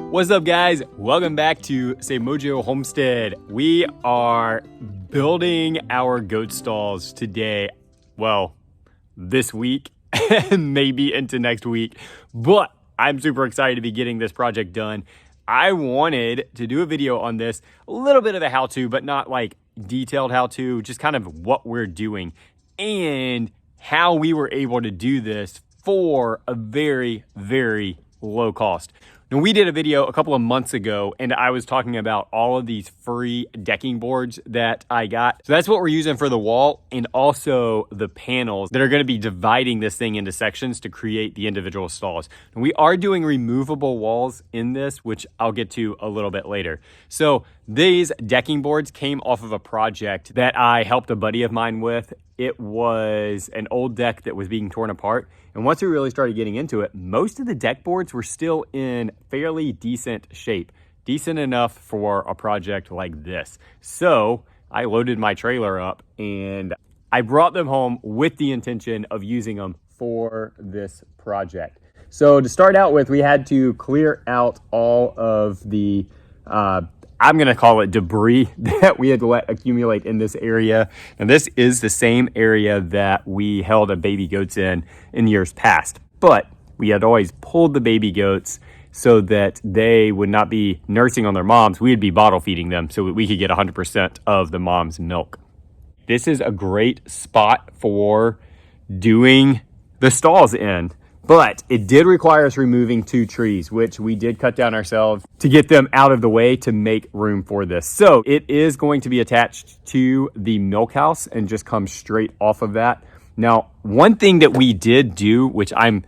What's up, guys? Welcome back to Mojo Homestead. We are building our goat stalls today. Well, this week and maybe into next week, but I'm super excited to be getting this project done. I wanted to do a video on this, a little bit of a how-to, but not like detailed how-to, just kind of what we're doing and how we were able to do this for a very, very low cost. Now, we did a video a couple of months ago and I was talking about all of these free decking boards that I got. So that's what we're using for the wall and also the panels that are going to be dividing this thing into sections to create the individual stalls. And we are doing removable walls in this, which I'll get to a little bit later. So these decking boards came off of a project that I helped a buddy of mine with. It was an old deck that was being torn apart. And once we really started getting into it, most of the deck boards were still in fairly decent shape, decent enough for a project like this. So I loaded my trailer up and I brought them home with the intention of using them for this project. So to start out with, we had to clear out all of the I'm going to call it debris that we had let accumulate in this area. And this is the same area that we held a baby goats in years past. But we had always pulled the baby goats so that they would not be nursing on their moms. We would be bottle feeding them so we could get 100% of the mom's milk. This is a great spot for doing the stalls in. But it did require us removing 2 trees, which we did cut down ourselves to get them out of the way to make room for this. So it is going to be attached to the milk house and just come straight off of that. Now, one thing that we did do, which I'm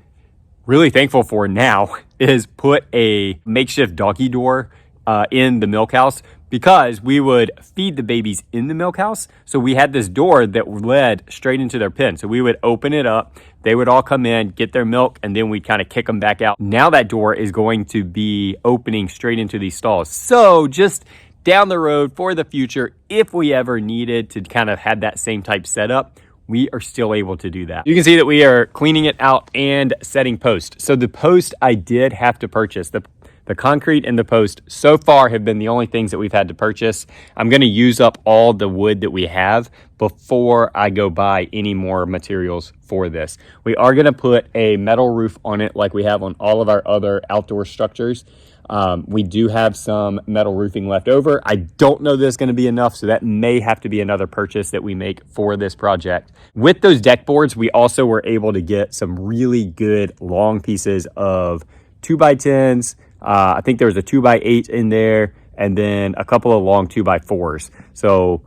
really thankful for now, is put a makeshift doggy door in the milk house, because we would feed the babies in the milk house. So we had this door that led straight into their pen. So we would open it up, they would all come in, get their milk, and then we'd kind of kick them back out. Now that door is going to be opening straight into these stalls. So just down the road for the future, if we ever needed to kind of have that same type setup, we are still able to do that. You can see that we are cleaning it out and setting post. So the post I did have to purchase. The concrete and the post so far have been the only things that we've had to purchase. I'm going to use up all the wood that we have before I go buy any more materials for this. We are going to put a metal roof on it like we have on all of our other outdoor structures. We do have some metal roofing left over. I don't know that it's going to be enough, so that may have to be another purchase that we make for this project. With those deck boards, we also were able to get some really good long pieces of 2x10s. I think there was a 2x8 in there, and then a couple of long 2x4s. So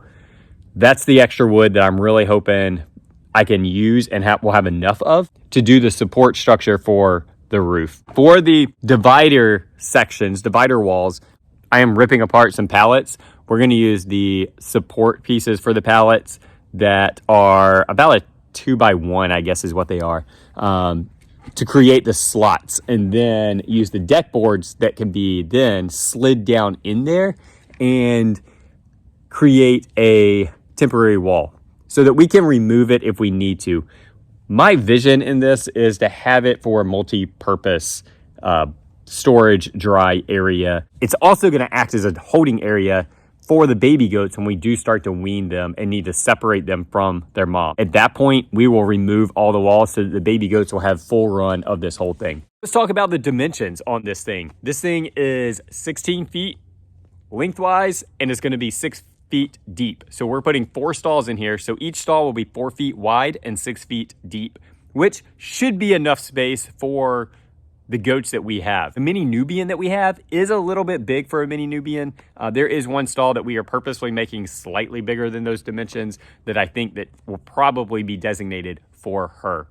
that's the extra wood that I'm really hoping I can use and we'll have enough of to do the support structure for the roof. For the divider sections, divider walls, I am ripping apart some pallets. We're going to use the support pieces for the pallets that are about a 2x1, I guess is what they are. To create the slots, and then use the deck boards that can be then slid down in there and create a temporary wall so that we can remove it if we need to. My vision in this is to have it for a multi-purpose storage dry area. It's also going to act as a holding area for the baby goats when we do start to wean them and need to separate them from their mom. At that point, we will remove all the walls so that the baby goats will have full run of this whole thing. Let's talk about the dimensions on this thing. This thing is 16 feet lengthwise, and it's gonna be 6 feet deep. So we're putting 4 stalls in here. So each stall will be 4 feet wide and 6 feet deep, which should be enough space for the goats that we have. The mini Nubian that we have is a little bit big for a mini Nubian. There is one stall that we are purposely making slightly bigger than those dimensions that I think that will probably be designated for her.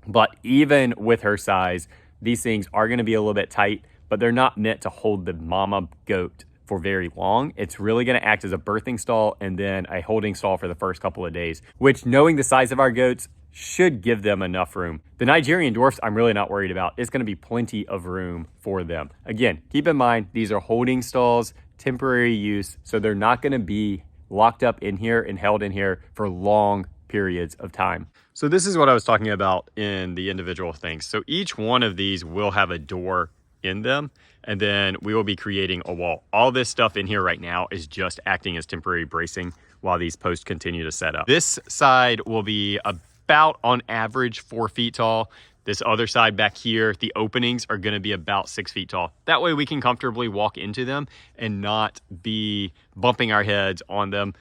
But even with her size, these things are going to be a little bit tight, but they're not meant to hold the mama goat for very long. It's really going to act as a birthing stall and then a holding stall for the first couple of days, which, knowing the size of our goats, should give them enough room. The Nigerian dwarfs, I'm really not worried about. It's going to be plenty of room for them. Again, keep in mind, these are holding stalls, temporary use, so they're not going to be locked up in here and held in here for long periods of time. So this is what I was talking about in the individual things. So each one of these will have a door in them, and then we will be creating a wall. All this stuff in here right now is just acting as temporary bracing while these posts continue to set up. This side will be about on average 4 feet tall. This other side back here, the openings are gonna be about 6 feet tall. That way we can comfortably walk into them and not be bumping our heads on them.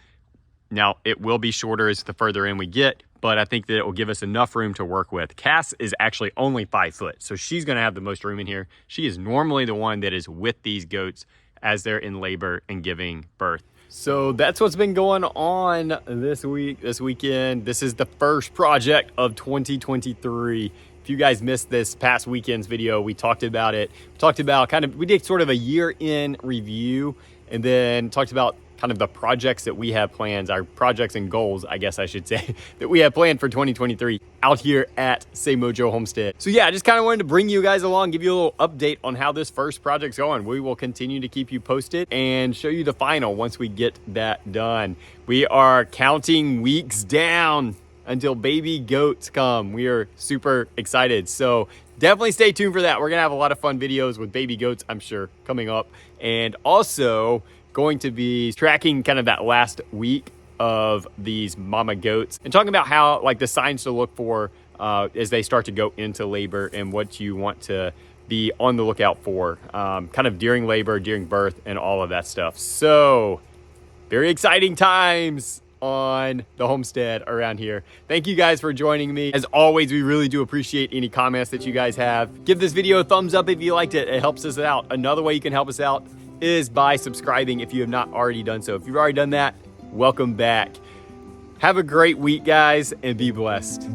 Now, it will be shorter as the further in we get, but I think that it will give us enough room to work with. Cass is actually only 5 foot, so she's gonna have the most room in here. She is normally the one that is with these goats as they're in labor and giving birth. So that's what's been going on this weekend. This is the first project of 2023. If you guys missed this past weekend's video, we talked about it. We talked about we did sort of a year in review, and then talked about kind of the projects that we have plans, our projects and goals, I guess I should say, that we have planned for 2023 out here at Say Mojo Homestead. So yeah, I just kind of wanted to bring you guys along, give you a little update on how this first project's going. We will continue to keep you posted and show you the final once we get that done. We are counting weeks down until baby goats come. We are super excited. So definitely stay tuned for that. We're gonna have a lot of fun videos with baby goats, I'm sure, coming up. And also going to be tracking kind of that last week of these mama goats and talking about how, like, the signs to look for as they start to go into labor and what you want to be on the lookout for kind of during labor, during birth, and all of that stuff. So very exciting times on the homestead around here. Thank you guys for joining me. As always, we really do appreciate any comments that you guys have. Give this video a thumbs up if you liked it. It helps us out. Another way you can help us out is by subscribing if you have not already done so. If you've already done that, welcome back. Have a great week, guys, and be blessed.